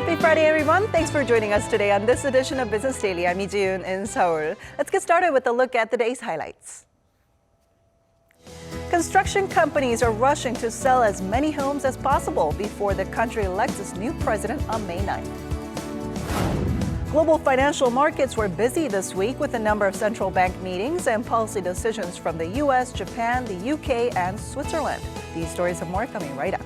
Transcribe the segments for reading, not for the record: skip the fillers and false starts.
Happy Friday, everyone. Thanks for joining us today on this edition of Business Daily. I'm Lee in Seoul. Let's get started with a look at the day's highlights. Construction companies are rushing to sell as many homes as possible before the country elects its new president on May 9th. Global financial markets were busy this week with a number of central bank meetings and policy decisions from the U.S., Japan, the UK, and Switzerland. These stories and more coming right up.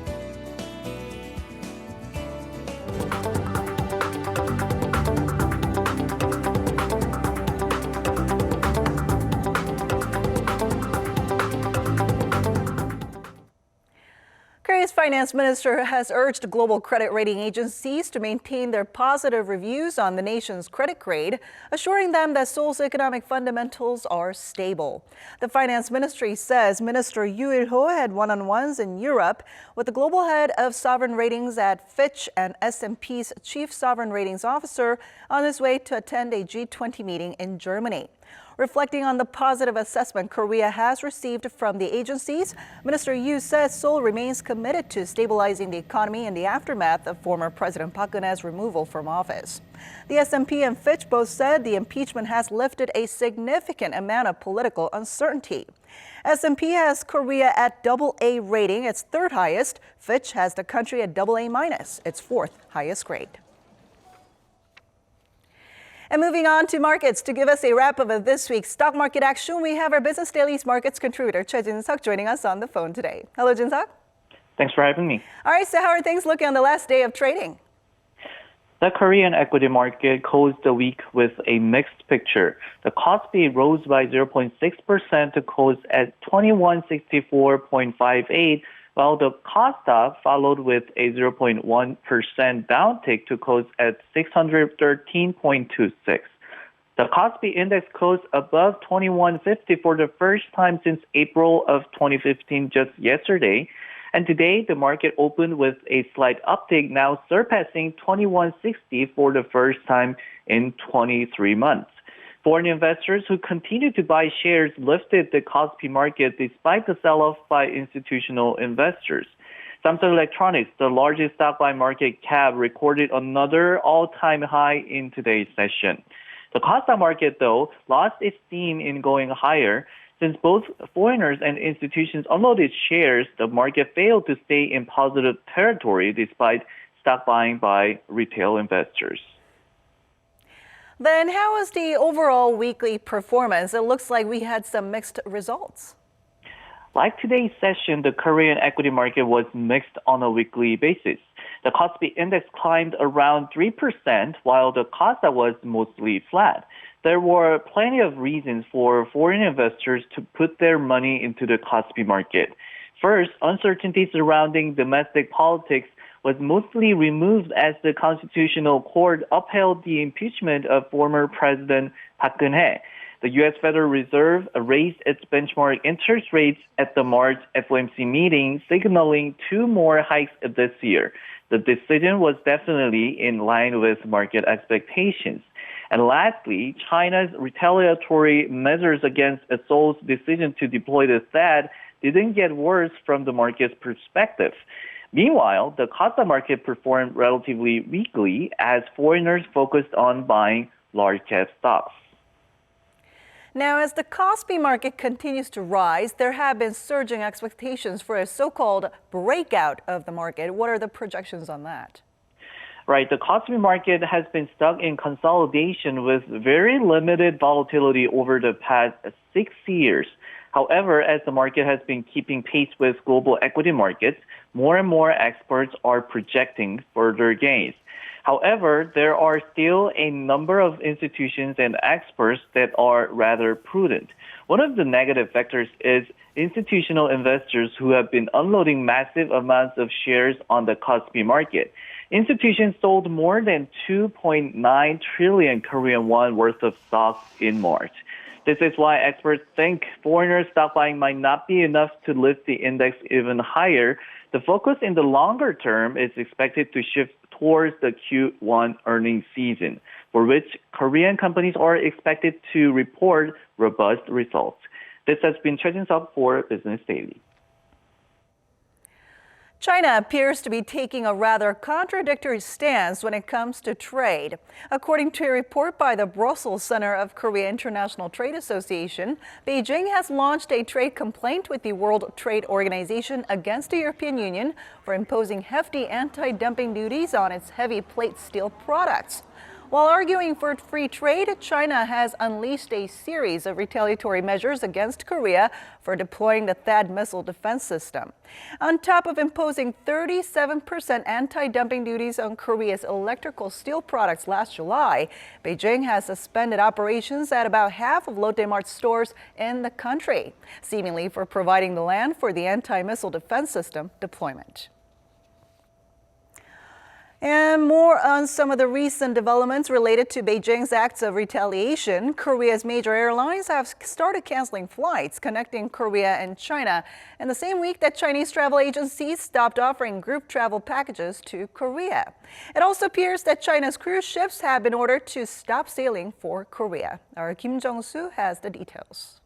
Korea's finance minister has urged global credit rating agencies to maintain their positive reviews on the nation's credit grade, assuring them that Seoul's economic fundamentals are stable. The finance ministry says Minister Yu-il-ho had one-on-ones in Europe with the global head of sovereign ratings at Fitch and S&P's chief sovereign ratings officer on his way to attend a G20 meeting in Germany. Reflecting on the positive assessment Korea has received from the agencies, Minister Yu says Seoul remains committed to stabilizing the economy in the aftermath of former President Park Geun-hye's removal from office. The S&P and Fitch both said the impeachment has lifted a significant amount of political uncertainty. S&P has Korea at AA rating, its third highest. Fitch has the country at AA-, its fourth highest grade. And moving on to markets, to give us a wrap-up of this week's stock market action, we have our Business Daily's markets contributor, Choi Jin-seok, joining us on the phone today. Hello, Jin-seok. Thanks for having me. All right, so how are things looking on the last day of trading? The Korean equity market closed the week with a mixed picture. The Kospi rose by 0.6% to close at 2164.58, while the Kosdaq followed with a 0.1% downtick to close at 613.26. The Kospi index closed above 2150 for the first time since April of 2015 just yesterday. And today, the market opened with a slight uptick, now surpassing 2160 for the first time in 23 months. Foreign investors who continue to buy shares lifted the Kospi market despite the sell-off by institutional investors. Samsung Electronics, the largest stock by market cap, recorded another all-time high in today's session. The Kosdaq market, though, lost its steam in going higher. Since both foreigners and institutions unloaded shares, the market failed to stay in positive territory despite stock buying by retail investors. Then how was the overall weekly performance? It looks like we had some mixed results. Like today's session, the Korean equity market was mixed on a weekly basis. The Kospi index climbed around 3%, while the Kosdaq was mostly flat. There were plenty of reasons for foreign investors to put their money into the Kospi market. First, uncertainty surrounding domestic politics was mostly removed as the Constitutional Court upheld the impeachment of former President Park Geun-hye. The U.S. Federal Reserve raised its benchmark interest rates at the March FOMC meeting, signaling 2 more hikes this year. The decision was definitely in line with market expectations. And lastly, China's retaliatory measures against Seoul's decision to deploy the THAAD didn't get worse from the market's perspective. Meanwhile, the Kosdaq market performed relatively weakly as foreigners focused on buying large-cap stocks. Now, as the Kospi market continues to rise, there have been surging expectations for a so-called breakout of the market. What are the projections on that? Right, the Kospi market has been stuck in consolidation with very limited volatility over the past 6 years. However, as the market has been keeping pace with global equity markets, more and more experts are projecting further gains. However, there are still a number of institutions and experts that are rather prudent. One of the negative factors is institutional investors who have been unloading massive amounts of shares on the Kospi market. Institutions sold more than 2.9 trillion Korean won worth of stocks in March. This is why experts think foreigner stock buying might not be enough to lift the index even higher. The focus in the longer term is expected to shift towards the Q1 earnings season, for which Korean companies are expected to report robust results. This has been Choi Jin-seok for Business Daily. China appears to be taking a rather contradictory stance when it comes to trade. According to a report by the Brussels Center of Korea International Trade Association, Beijing has launched a trade complaint with the World Trade Organization against the European Union for imposing hefty anti-dumping duties on its heavy plate steel products. While arguing for free trade, China has unleashed a series of retaliatory measures against Korea for deploying the THAAD missile defense system. On top of imposing 37% anti-dumping duties on Korea's electrical steel products last July, Beijing has suspended operations at about half of Lotte Mart's stores in the country, seemingly for providing the land for the anti-missile defense system deployment. And more on some of the recent developments related to Beijing's acts of retaliation. Korea's major airlines have started canceling flights connecting Korea and China in the same week that Chinese travel agencies stopped offering group travel packages to Korea. It also appears that China's cruise ships have been ordered to stop sailing for Korea. Our Kim Jong-soo has the details.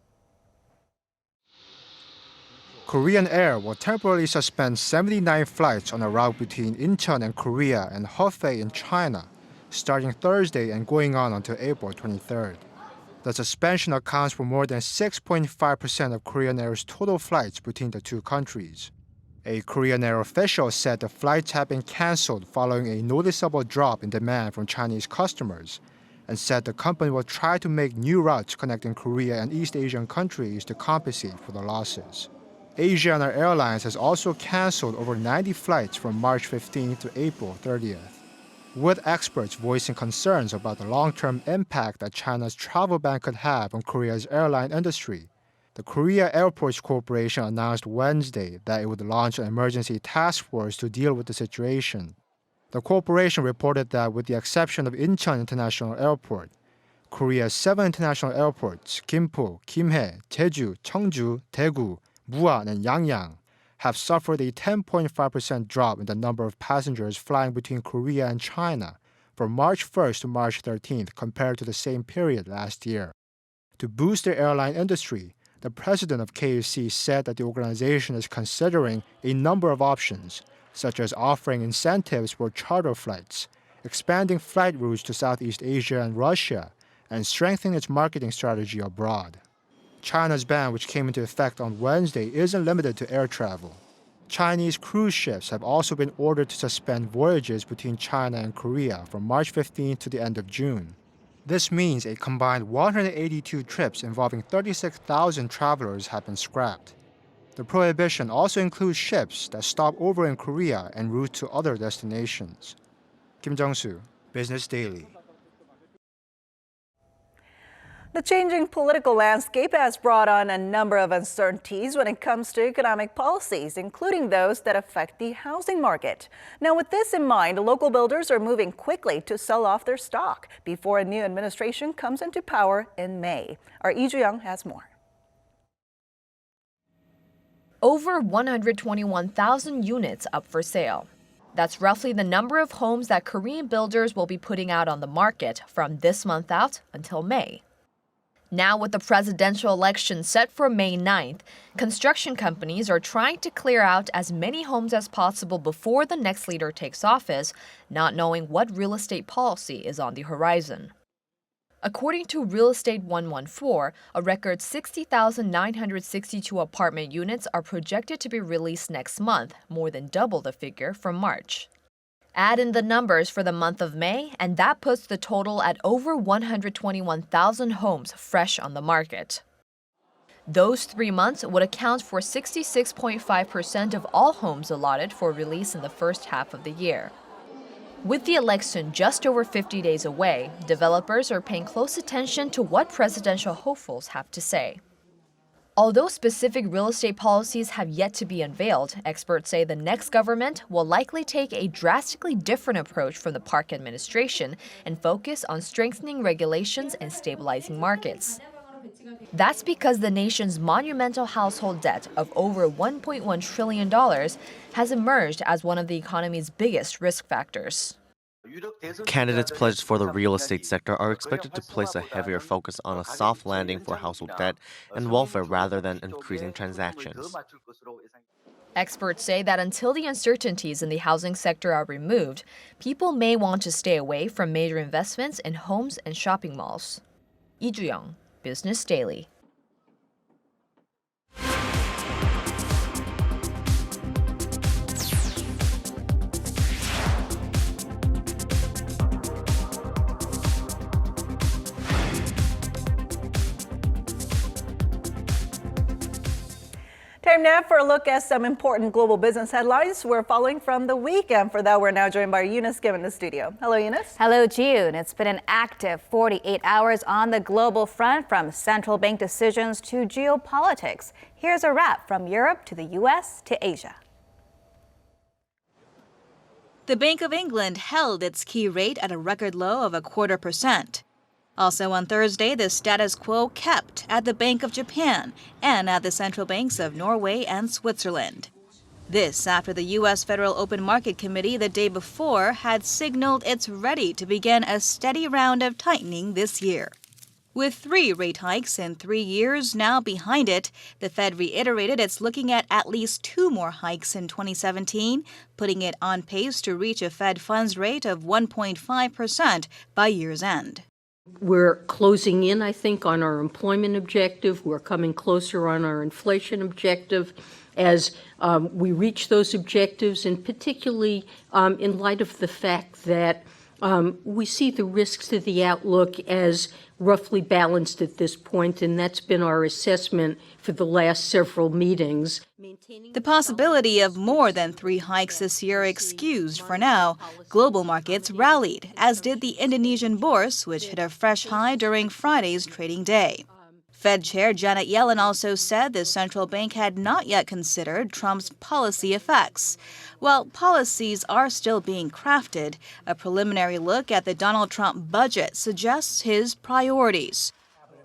Korean Air will temporarily suspend 79 flights on a route between Incheon and Korea and Hefei in China, starting Thursday and going on until April 23rd. The suspension accounts for more than 6.5% of Korean Air's total flights between the two countries. A Korean Air official said the flights have been canceled following a noticeable drop in demand from Chinese customers, and said the company will try to make new routes connecting Korea and East Asian countries to compensate for the losses. Asiana Airlines has also canceled over 90 flights from March 15th to April 30th. With experts voicing concerns about the long-term impact that China's travel ban could have on Korea's airline industry, the Korea Airports Corporation announced Wednesday that it would launch an emergency task force to deal with the situation. The corporation reported that with the exception of Incheon International Airport, Korea's 7 international airports, Gimpo, Gimhae, Jeju, Cheongju, Daegu, Muan, and Yangyang, have suffered a 10.5% drop in the number of passengers flying between Korea and China from March 1st to March 13th compared to the same period last year. To boost the airline industry, the president of KAC said that the organization is considering a number of options, such as offering incentives for charter flights, expanding flight routes to Southeast Asia and Russia, and strengthening its marketing strategy abroad. China's ban, which came into effect on Wednesday, isn't limited to air travel. Chinese cruise ships have also been ordered to suspend voyages between China and Korea from March 15th to the end of June. This means a combined 182 trips involving 36,000 travelers have been scrapped. The prohibition also includes ships that stop over in Korea en route to other destinations. Kim Jong-soo, Business Daily. The changing political landscape has brought on a number of uncertainties when it comes to economic policies, including those that affect the housing market. Now, with this in mind, local builders are moving quickly to sell off their stock before a new administration comes into power in May. Our Lee Ju-young has more. Over 121,000 units up for sale. That's roughly the number of homes that Korean builders will be putting out on the market from this month out until May. Now, with the presidential election set for May 9th, construction companies are trying to clear out as many homes as possible before the next leader takes office, not knowing what real estate policy is on the horizon. According to Real Estate 114, a record 60,962 apartment units are projected to be released next month, more than double the figure from March. Add in the numbers for the month of May, and that puts the total at over 121,000 homes fresh on the market. Those 3 months would account for 66.5% of all homes allotted for release in the first half of the year. With the election just over 50 days away, developers are paying close attention to what presidential hopefuls have to say. Although specific real estate policies have yet to be unveiled, experts say the next government will likely take a drastically different approach from the Park administration and focus on strengthening regulations and stabilizing markets. That's because the nation's monumental household debt of over $1.1 trillion has emerged as one of the economy's biggest risk factors. Candidates pledged for the real estate sector are expected to place a heavier focus on a soft landing for household debt and welfare rather than increasing transactions. Experts say that until the uncertainties in the housing sector are removed, people may want to stay away from major investments in homes and shopping malls. Lee Ju-young, Business Daily. Time now for a look at some important global business headlines we're following from the weekend. For that, we're now joined by Eunice Kim in the studio. Hello, Eunice. Hello, June. It's been an active 48 hours on the global front, from central bank decisions to geopolitics. Here's a wrap from Europe to the U.S. to Asia. The Bank of England held its key rate at a record low of 0.25%. Also on Thursday, the status quo kept at the Bank of Japan and at the central banks of Norway and Switzerland. This after the U.S. Federal Open Market Committee the day before had signaled it's ready to begin a steady round of tightening this year. With 3 rate hikes in 3 years now behind it, the Fed reiterated it's looking at least 2 more hikes in 2017, putting it on pace to reach a Fed funds rate of 1.5% by year's end. We're closing in, I think, on our employment objective. We're coming closer on our inflation objective as we reach those objectives, and particularly in light of the fact that we see the risks to the outlook as roughly balanced at this point, and that's been our assessment for the last several meetings. The possibility of more than 3 hikes this year excused for now, global markets rallied, as did the Indonesian bourse, which hit a fresh high during Friday's trading day. Fed Chair Janet Yellen also said the central bank had not yet considered Trump's policy effects. While policies are still being crafted, a preliminary look at the Donald Trump budget suggests his priorities.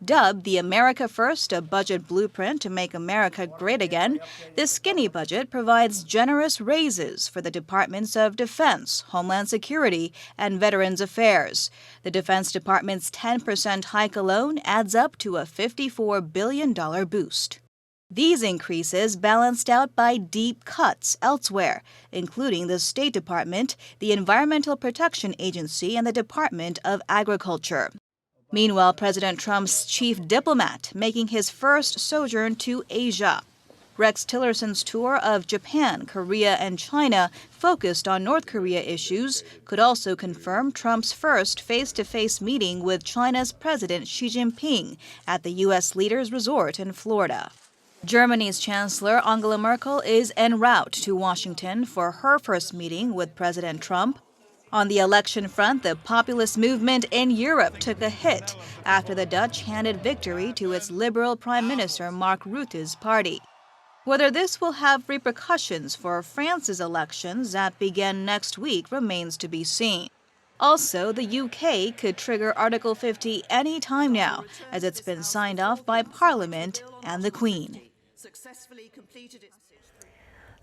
Dubbed the America First, a budget blueprint to make America great again, this skinny budget provides generous raises for the Departments of Defense, Homeland Security, and Veterans Affairs. The Defense Department's 10% hike alone adds up to a $54 billion boost. These increases balanced out by deep cuts elsewhere, including the State Department, the Environmental Protection Agency, and the Department of Agriculture. Meanwhile, President Trump's chief diplomat making his first sojourn to Asia. Rex Tillerson's tour of Japan, Korea, and China, focused on North Korea issues, could also confirm Trump's first face-to-face meeting with China's President Xi Jinping at the U.S. leaders' resort in Florida. Germany's Chancellor Angela Merkel is en route to Washington for her first meeting with President Trump. On the election front, the populist movement in Europe took a hit after the Dutch handed victory to its Liberal Prime Minister Mark Rutte's party. Whether this will have repercussions for France's elections that begin next week remains to be seen. Also, the UK could trigger Article 50 any time now, as it's been signed off by Parliament and the Queen.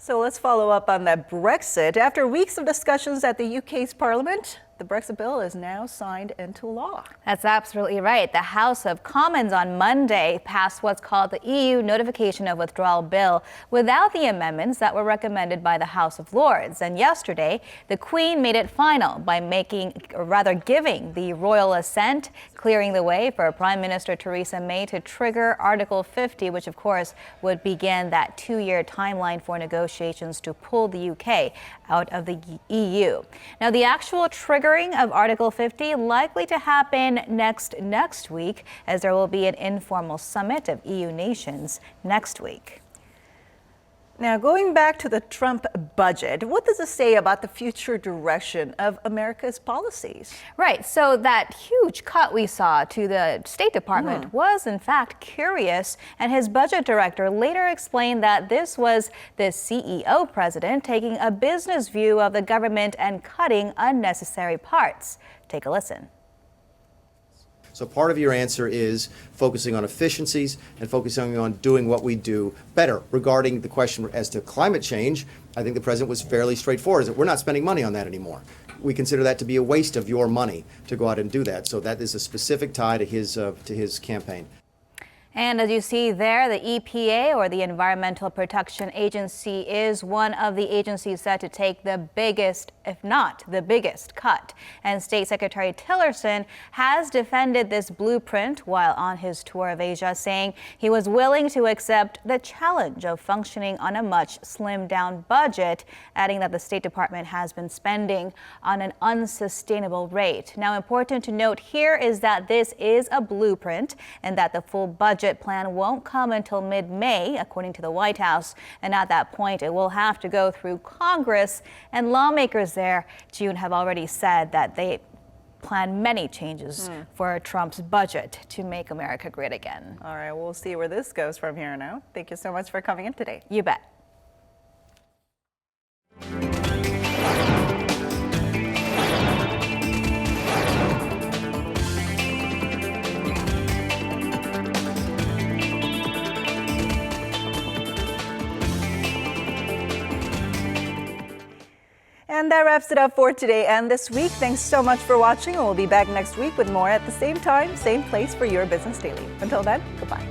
So let's follow up on that Brexit. After weeks of discussions at the UK's Parliament, the Brexit bill is now signed into law. That's absolutely right. The House of Commons on Monday passed what's called the EU Notification of Withdrawal Bill without the amendments that were recommended by the House of Lords. And yesterday, the Queen made it final by giving the royal assent, clearing the way for Prime Minister Theresa May to trigger Article 50, which of course would begin that 2-year timeline for negotiations to pull the UK out of the EU. Now, the actual triggering of Article 50 likely to happen next week, as there will be an informal summit of EU nations next week. Now, going back to the Trump budget, what does it say about the future direction of America's policies? Right. So that huge cut we saw to the State Department was, in fact, curious. And his budget director later explained that this was the CEO president taking a business view of the government and cutting unnecessary parts. Take a listen. So part of your answer is focusing on efficiencies and focusing on doing what we do better. Regarding the question as to climate change, I think the president was fairly straightforward. Is that we're not spending money on that anymore. we consider that to be a waste of your money to go out and do that. So that is a specific tie to his campaign. And as you see there, the EPA, or the Environmental Protection Agency, is one of the agencies set to take the biggest, if not the biggest, cut. And State Secretary Tillerson has defended this blueprint while on his tour of Asia, saying he was willing to accept the challenge of functioning on a much slimmed-down budget, adding that the State Department has been spending on an unsustainable rate. Now, important to note here is that this is a blueprint and that the full budget plan won't come until mid-May, according to the White House. And at that point, it will have to go through Congress. And lawmakers there, June, have already said that they plan many changes for Trump's budget to make America great again. All right, we'll see where this goes from here now. Thank you so much for coming in today. You bet. And that wraps it up for today and this week. Thanks so much for watching, and we'll be back next week with more at the same time, same place for your Business Daily. Until then, goodbye.